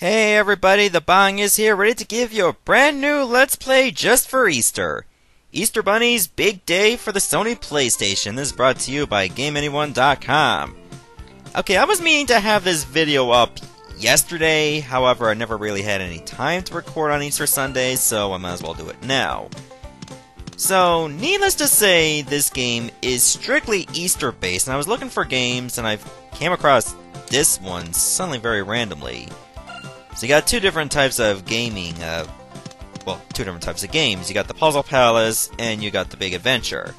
Hey everybody, the Bong is here, ready to give you a brand new Let's Play just for Easter. Easter Bunny's big day for the Sony PlayStation. This is brought to you by GameAnyone.com. Okay, I was meaning to have this video up yesterday, however I never really had any time to record on Easter Sunday, so I might as well do it now. So, needless to say, this game is strictly Easter based, and I was looking for games, and I came across this one suddenly very randomly. So you got two different types of gaming, two different types of games. You got the Puzzle Palace, and you got the Big Adventure.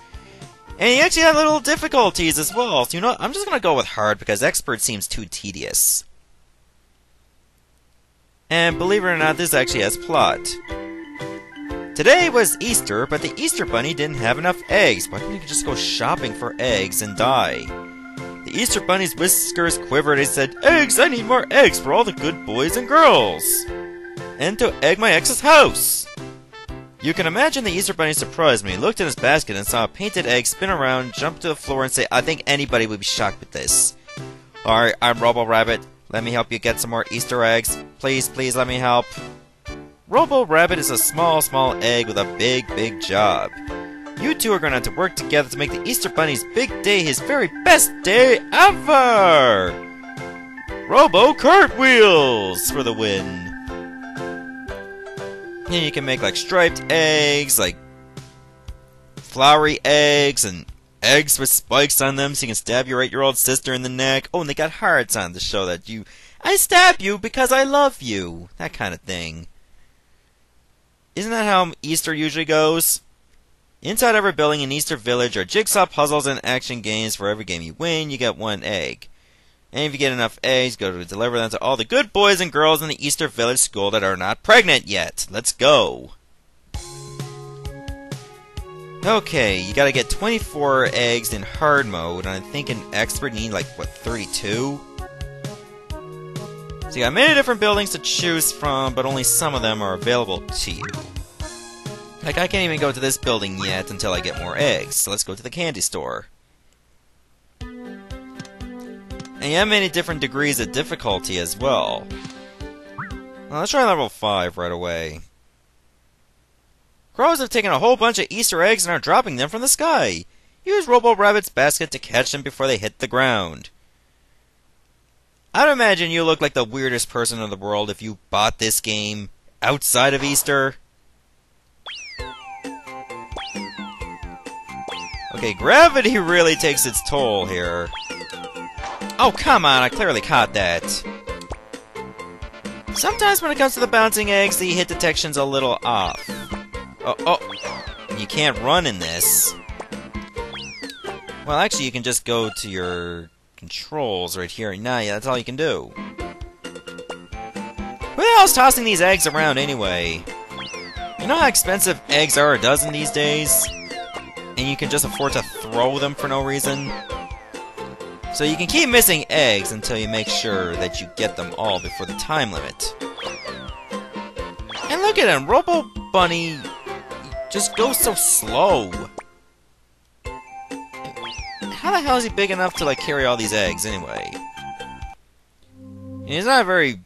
And you actually have little difficulties as well, so you know, I'm just gonna go with hard because Expert seems too tedious. And believe it or not, this actually has plot. Today was Easter, but the Easter Bunny didn't have enough eggs. Why didn't you just go shopping for eggs and die? The Easter Bunny's whiskers quivered and said, "Eggs! I need more eggs for all the good boys and girls! And to egg my ex's house!" You can imagine the Easter Bunny's surprise when he looked in his basket and saw a painted egg spin around, jump to the floor, and say, "I think anybody would be shocked with this." "Alright, I'm Robo Rabbit. Let me help you get some more Easter eggs. Please, please let me help." Robo Rabbit is a small egg with a big job. You two are going to have to work together to make the Easter Bunny's big day his very best day ever! Robo Cartwheels for the win! And you can make like striped eggs, like flowery eggs, and eggs with spikes on them so you can stab your 8-year-old sister in the neck. Oh, and they got hearts on to show that I stab you because I love you. That kind of thing. Isn't that how Easter usually goes? Inside every building in Easter Village are jigsaw puzzles and action games. For every game you win, you get one egg. And if you get enough eggs, go to deliver them to all the good boys and girls in the Easter Village school that are not pregnant yet. Let's go! Okay, you gotta get 24 eggs in hard mode, and I think an expert need like, what, 32? So you got many different buildings to choose from, but only some of them are available to you. Like, I can't even go to this building yet until I get more eggs, so let's go to the candy store. And you have many different degrees of difficulty as well. Well, let's try level 5 right away. Crows have taken a whole bunch of Easter eggs and are dropping them from the sky. Use Robo Rabbit's basket to catch them before they hit the ground. I'd imagine you look like the weirdest person in the world if you bought this game outside of Easter. Okay, gravity really takes its toll here. Oh, come on, I clearly caught that. Sometimes when it comes to the bouncing eggs, the hit detection's a little off. You can't run in this. Well, actually, you can just go to your controls right here. Nah, yeah, that's all you can do. Who the hell's tossing these eggs around anyway? You know how expensive eggs are a dozen these days? And you can just afford to throw them for no reason? So you can keep missing eggs until you make sure that you get them all before the time limit. And look at him, Robo Bunny just goes so slow. How the hell is he big enough to like carry all these eggs anyway? And he's not a very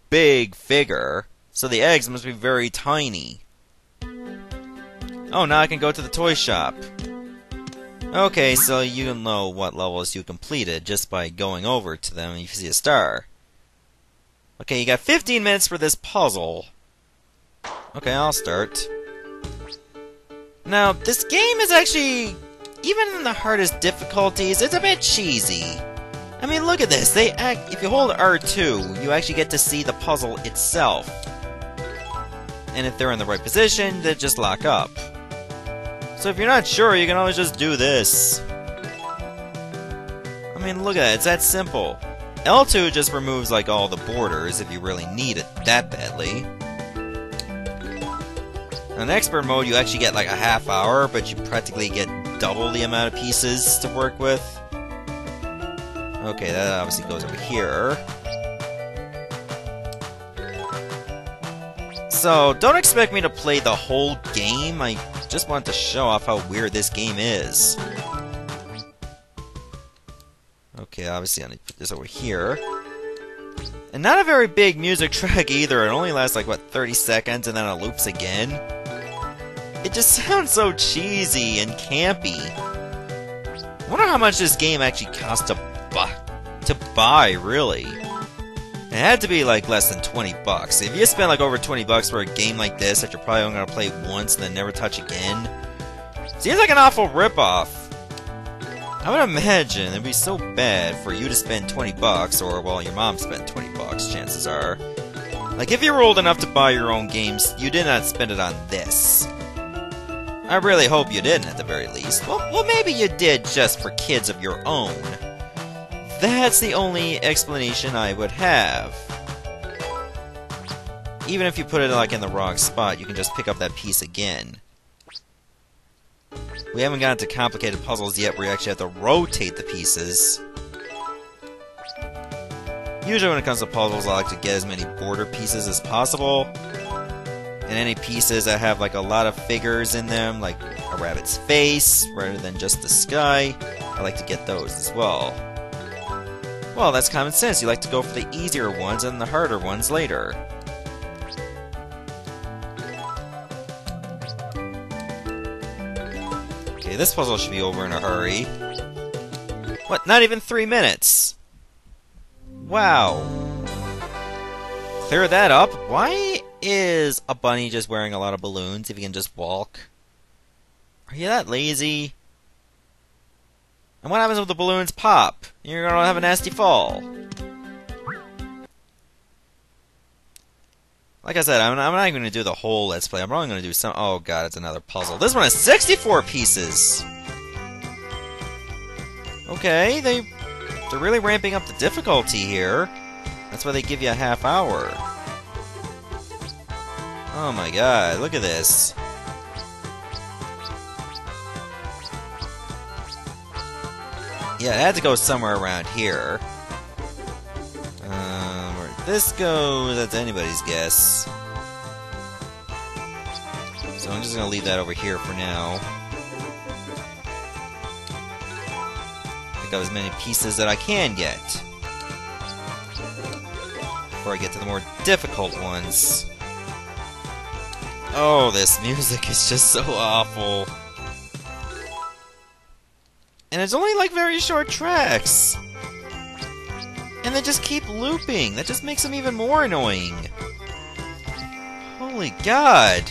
big figure, so the eggs must be very tiny. Oh, now I can go to the toy shop. Okay, so you know what levels you completed just by going over to them and you see a star. Okay, you got 15 minutes for this puzzle. Okay, I'll start. Now, this game is actually, even in the hardest difficulties, it's a bit cheesy. I mean, look at this. If you hold R2, you actually get to see the puzzle itself. And if they're in the right position, they just lock up. So if you're not sure, you can always just do this. I mean, look at that, it's that simple. L2 just removes like all the borders if you really need it that badly. In expert mode, you actually get like a half hour, but you practically get double the amount of pieces to work with. Okay, that obviously goes over here. So, don't expect me to play the whole game, I just wanted to show off how weird this game is. Okay, obviously I need to put this over here. And And not a very big music track either. It only lasts like, what, 30 seconds and then it loops again? It just sounds so cheesy and campy. I wonder how much this game actually cost to buy, really. It had to be like less than 20 bucks. If you spend like over 20 bucks for a game like this that you're probably only going to play once and then never touch again, seems like an awful ripoff. I would imagine it'd be so bad for you to spend 20 bucks, or, well, your mom spent 20 bucks, chances are. Like, if you were old enough to buy your own games, you did not spend it on this. I really hope you didn't, at the very least. Well, maybe you did just for kids of your own. That's the only explanation I would have. Even if you put it, like, in the wrong spot, you can just pick up that piece again. We haven't gotten to complicated puzzles yet where you actually have to rotate the pieces. Usually when it comes to puzzles, I like to get as many border pieces as possible. And any pieces that have like a lot of figures in them, like a rabbit's face, rather than just the sky, I like to get those as well. Well, that's common sense. You like to go for the easier ones and the harder ones later. Okay, this puzzle should be over in a hurry. What? Not even 3 minutes? Wow. Clear that up? Why is a bunny just wearing a lot of balloons if he can just walk? Are you that lazy? And what happens if the balloons pop? You're gonna have a nasty fall. Like I said, I'm not even going to do the whole Let's Play. I'm only going to do some... Oh god, it's another puzzle. This one has 64 pieces! Okay, they're really ramping up the difficulty here. That's why they give you a half hour. Oh my god, look at this. Yeah, it had to go somewhere around here. Where this goes, that's anybody's guess. So I'm just gonna leave that over here for now. Pick up as many pieces that I can get before I get to the more difficult ones. Oh, this music is just so awful. And it's only like very short tracks. And they just keep looping. That just makes them even more annoying. Holy god.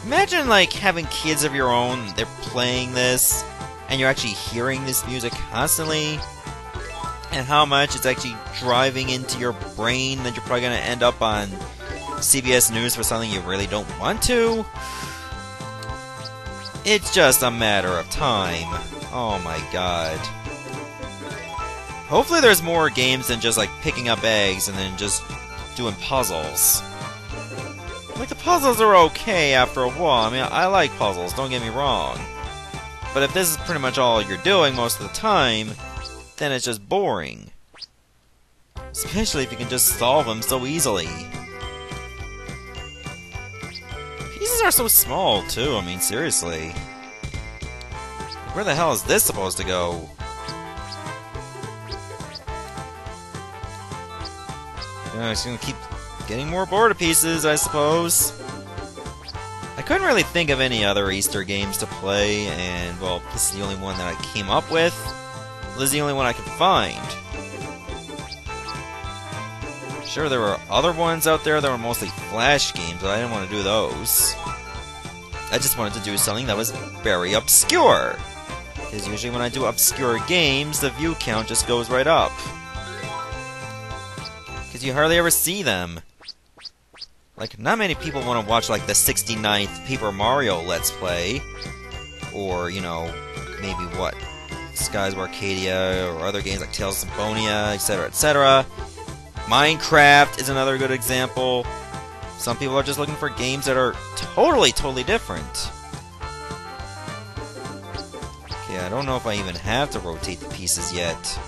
Imagine like having kids of your own, they're playing this, and you're actually hearing this music constantly, and how much it's actually driving into your brain that you're probably going to end up on CBS News for something you really don't want to. It's just a matter of time. Oh my god. Hopefully there's more games than just like picking up eggs and then just doing puzzles. Like, the puzzles are okay after a while. I mean, I like puzzles, don't get me wrong. But if this is pretty much all you're doing most of the time, then it's just boring. Especially if you can just solve them so easily. Pieces are so small, too. I mean, seriously. Where the hell is this supposed to go? It's gonna keep getting more border pieces, I suppose. I couldn't really think of any other Easter games to play, and, well, this is the only one that I came up with. This is the only one I could find. Sure, there were other ones out there that were mostly Flash games, but I didn't want to do those. I just wanted to do something that was very obscure. Because usually when I do obscure games, the view count just goes right up. Because you hardly ever see them. Like, not many people want to watch, like, the 69th Paper Mario Let's Play. Or, you know, maybe what? Skies of Arcadia, or other games like Tales of Symphonia, etc., etc. Minecraft is another good example. Some people are just looking for games that are totally different. Okay, I don't know if I even have to rotate the pieces yet.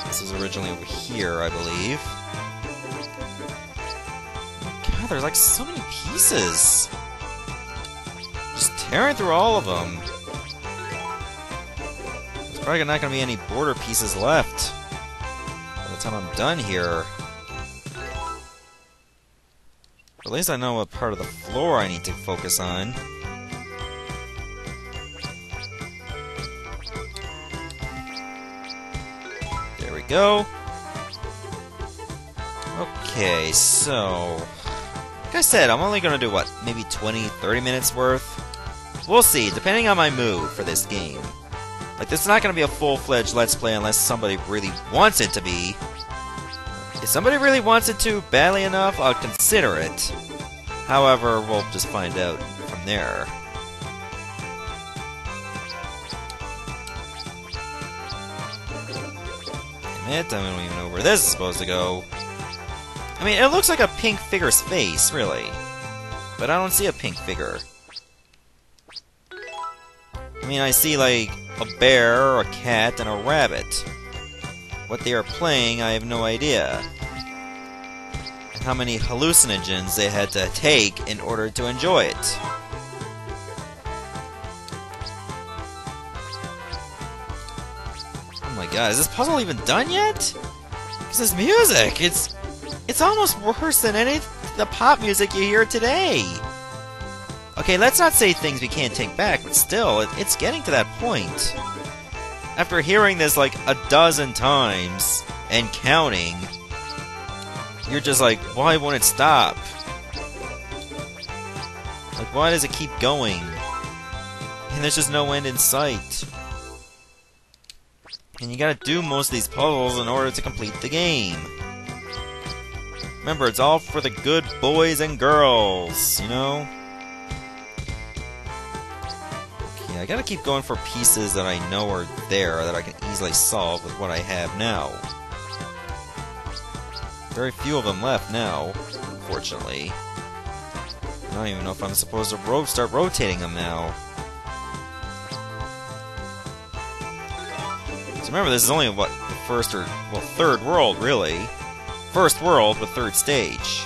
This was originally over here, I believe. God, there's like so many pieces. Just tearing through all of them. probably not gonna be any border pieces left by the time I'm done here. At least I know what part of the floor I need to focus on. There we go. Okay, so... like I said, I'm only gonna do, what, maybe 20, 30 minutes worth? We'll see, depending on my mood for this game. Like, this is not gonna be a full-fledged Let's Play unless somebody really wants it to be. If somebody really wants it to badly enough, I'll consider it. However, we'll just find out from there. Damn it, I don't even know where this is supposed to go. I mean, it looks like a pink figure's face, really. But I don't see a pink figure. I mean, I see, like, a bear, a cat, and a rabbit. What they are playing, I have no idea. And how many hallucinogens they had to take in order to enjoy it. Oh my god, is this puzzle even done yet? Because this music, it's almost worse than any the pop music you hear today. Okay, let's not say things we can't take back, but still, it's getting to that point. After hearing this like a dozen times, and counting, you're just like, why won't it stop? Like, why does it keep going? And there's just no end in sight. And you gotta do most of these puzzles in order to complete the game. Remember, it's all for the good boys and girls, you know? Okay, I gotta keep going for pieces that I know are there, that I can easily solve with what I have now. Very few of them left now, unfortunately. I don't even know if I'm supposed to start rotating them now. So remember, this is only, what, the first or, well, third world, really. First world, but third stage.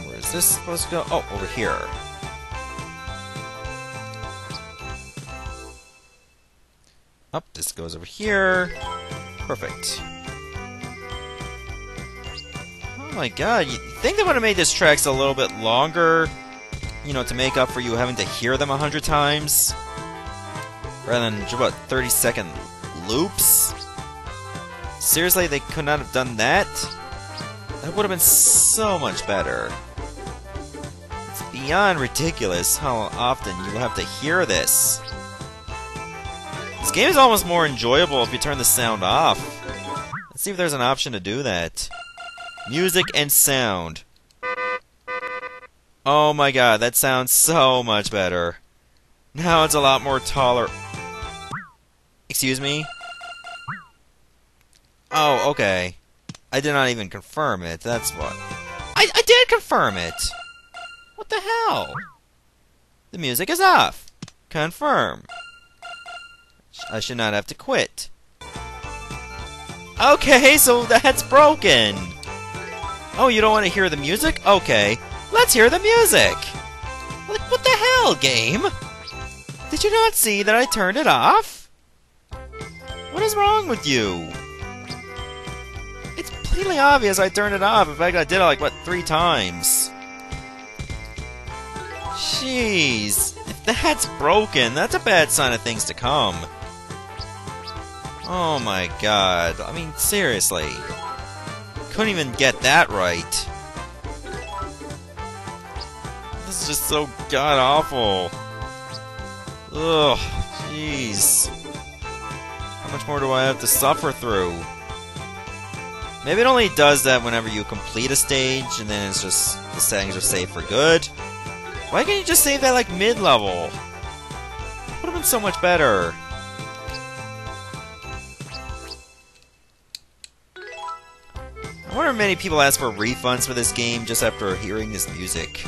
Where is this supposed to go? Oh, over here. Up, this goes over here. Perfect. Oh my god, you think they would have made this tracks a little bit longer? You know, to make up for you having to hear them 100 times? Rather than, what, 30-second loops? Seriously, they could not have done that? That would have been so much better. It's beyond ridiculous how often you have to hear this. This game is almost more enjoyable if you turn the sound off. Let's see if there's an option to do that. Music and sound. Oh my god, that sounds so much better. Now it's a lot more Excuse me? Oh, okay. I did not even confirm it, that's what. I did confirm it! What the hell? The music is off. Confirm. I should not have to quit. Okay, so that's broken! Oh, you don't want to hear the music? Okay. Let's hear the music! What the hell, game? Did you not see that I turned it off? What is wrong with you? It's completely obvious I turned it off. In fact, I did it like, what, 3 times? Jeez. If that's broken, that's a bad sign of things to come. Oh my god. I mean, seriously. Couldn't even get that right. This is just so god-awful. Ugh, jeez. How much more do I have to suffer through? Maybe it only does that whenever you complete a stage, and then it's just, the settings are saved for good. Why can't you just save that, like, mid-level? Would have been so much better. I wonder if many people ask for refunds for this game just after hearing this music.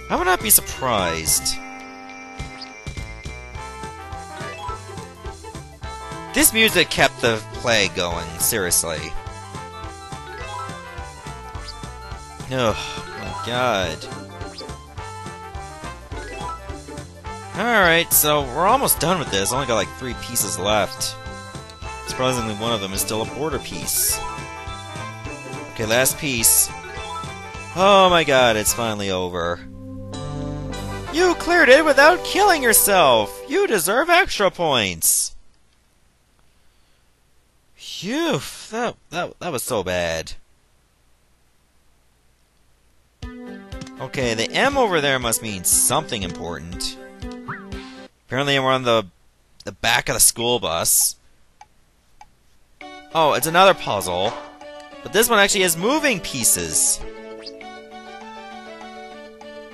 I would not be surprised. This music kept the play going, seriously. Oh my god. Alright, so we're almost done with this. Only got like 3 pieces left. Surprisingly, one of them is still a border piece. Okay, last piece. Oh my god, it's finally over. You cleared it without killing yourself! You deserve extra points! Phew, that was so bad. Okay, the M over there must mean something important. Apparently we're on the back of the school bus. Oh, it's another puzzle. But this one actually has moving pieces.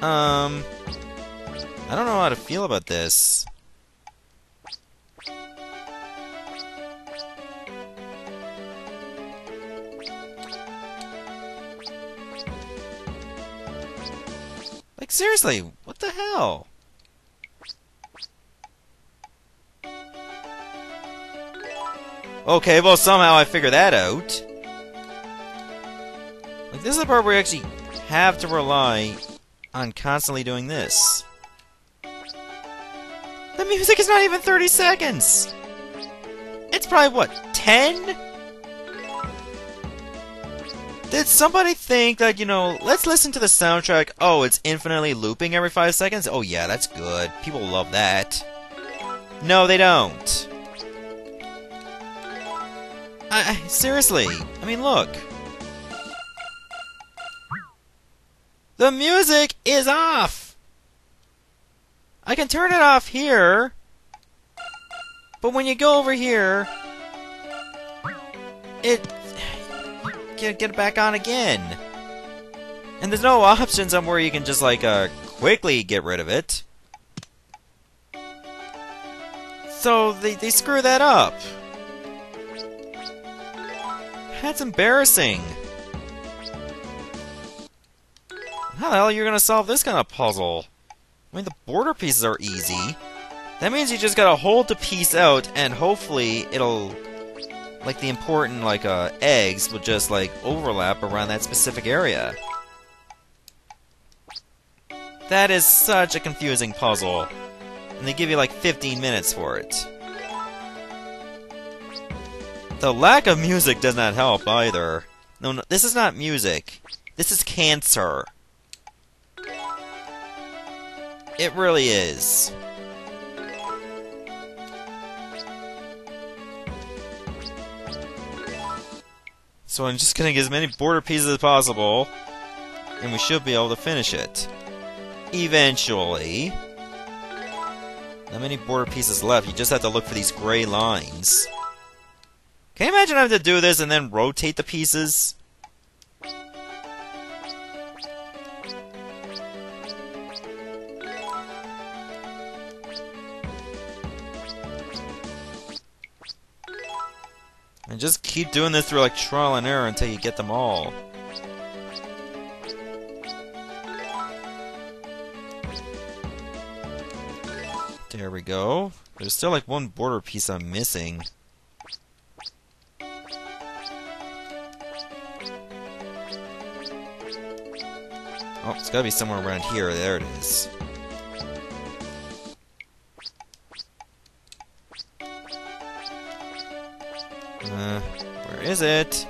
I don't know how to feel about this. Like, seriously, what the hell? Okay, well, somehow I figured that out. Like, this is the part where you actually have to rely on constantly doing this. The music is not even 30 seconds! It's probably, what, 10? Did somebody think that, you know, let's listen to the soundtrack, oh, it's infinitely looping every 5 seconds? Oh yeah, that's good. People love that. No, they don't. Seriously, I mean, look. The music is off! I can turn it off here, but when you go over here, it... get it back on again. And there's no options on where you can just, like, quickly get rid of it. So, they screw that up. That's embarrassing. How the hell are you gonna solve this kind of puzzle? I mean, the border pieces are easy. That means you just gotta hold the piece out, and hopefully it'll... like, the important, like, eggs will just, like, overlap around that specific area. That is such a confusing puzzle. And they give you, like, 15 minutes for it. The lack of music does not help, either. No, this is not music. This is cancer. It really is. So I'm just gonna get as many border pieces as possible, and we should be able to finish it. Eventually. Not many border pieces left, you just have to look for these gray lines. Can you imagine having to do this and then rotate the pieces? And just keep doing this through, like, trial and error until you get them all. There we go. There's still, like, one border piece I'm missing. Oh, it's gotta be somewhere around here. There it is. Where is it?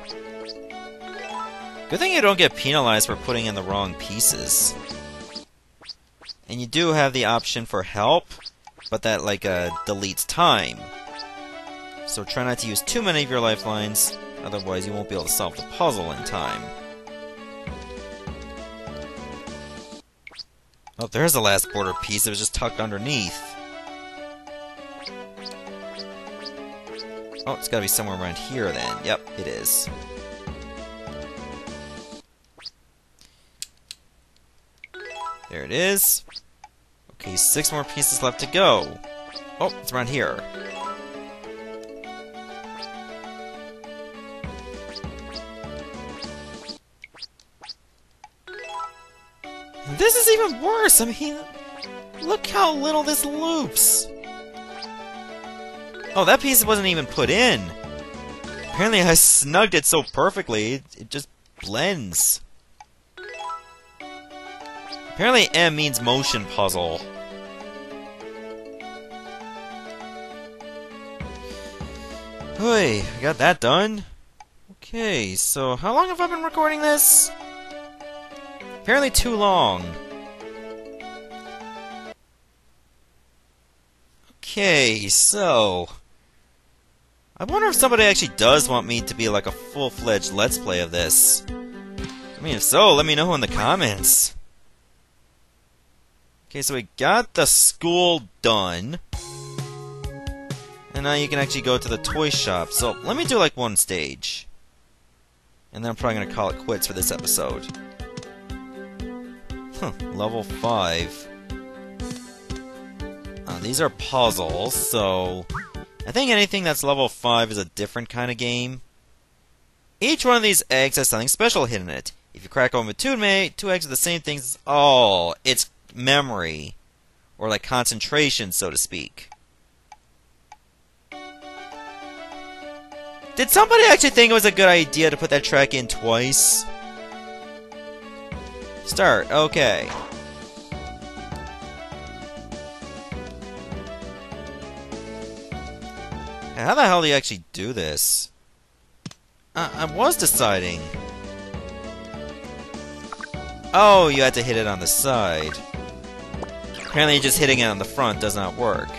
Good thing you don't get penalized for putting in the wrong pieces. And you do have the option for help, but that, like, deletes time. So try not to use too many of your lifelines, otherwise you won't be able to solve the puzzle in time. Oh, there's the last border piece. It was just tucked underneath. Oh, it's gotta be somewhere around here then. Yep, it is. There it is. Okay, 6 more pieces left to go. Oh, it's around here. This is even worse! I mean, look how little this loops! Oh, that piece wasn't even put in! Apparently I snugged it so perfectly, it just blends. Apparently M means motion puzzle. Hey, we got that done. Okay, so how long have I been recording this? Apparently too long. Okay, so I wonder if somebody actually does want me to be like a full-fledged Let's Play of this. I mean, if so, let me know in the comments. Okay, so we got the school done. And now you can actually go to the toy shop. So let me do like one stage. And then I'm probably going to call it quits for this episode. Level 5. These are puzzles, so I think anything that's level 5 is a different kind of game. Each one of these eggs has something special hidden in it. If you crack open two eggs with the same things, oh, it's memory. Or like concentration, so to speak. Did somebody actually think it was a good idea to put that track in twice? Start, okay. How the hell do you actually do this? I was deciding. Oh, you had to hit it on the side. Apparently just hitting it on the front does not work.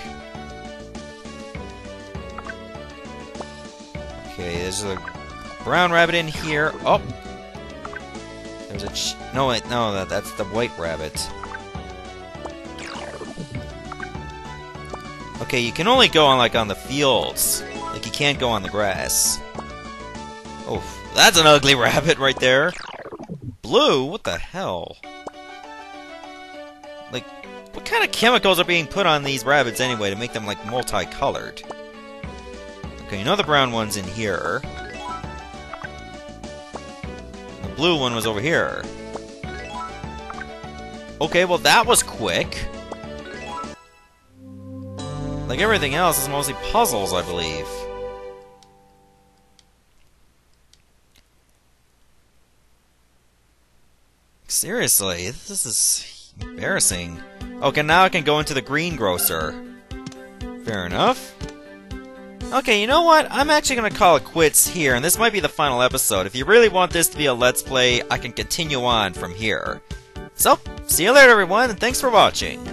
Okay, there's a brown rabbit in here. Oh! There's a no, wait, no, that's the white rabbit. Okay, you can only go on, like, on the fields. Like, you can't go on the grass. Oh, that's an ugly rabbit right there. Blue? What the hell? Like, what kind of chemicals are being put on these rabbits anyway to make them, like, multicolored? Okay, you know the brown one's in here. The blue one was over here. Okay, well that was quick. Like everything else is mostly puzzles, I believe. Seriously, this is embarrassing. Okay, now I can go into the greengrocer. Fair enough. Okay, you know what? I'm actually going to call it quits here, and this might be the final episode. If you really want this to be a Let's Play, I can continue on from here. So, see you later everyone, and thanks for watching.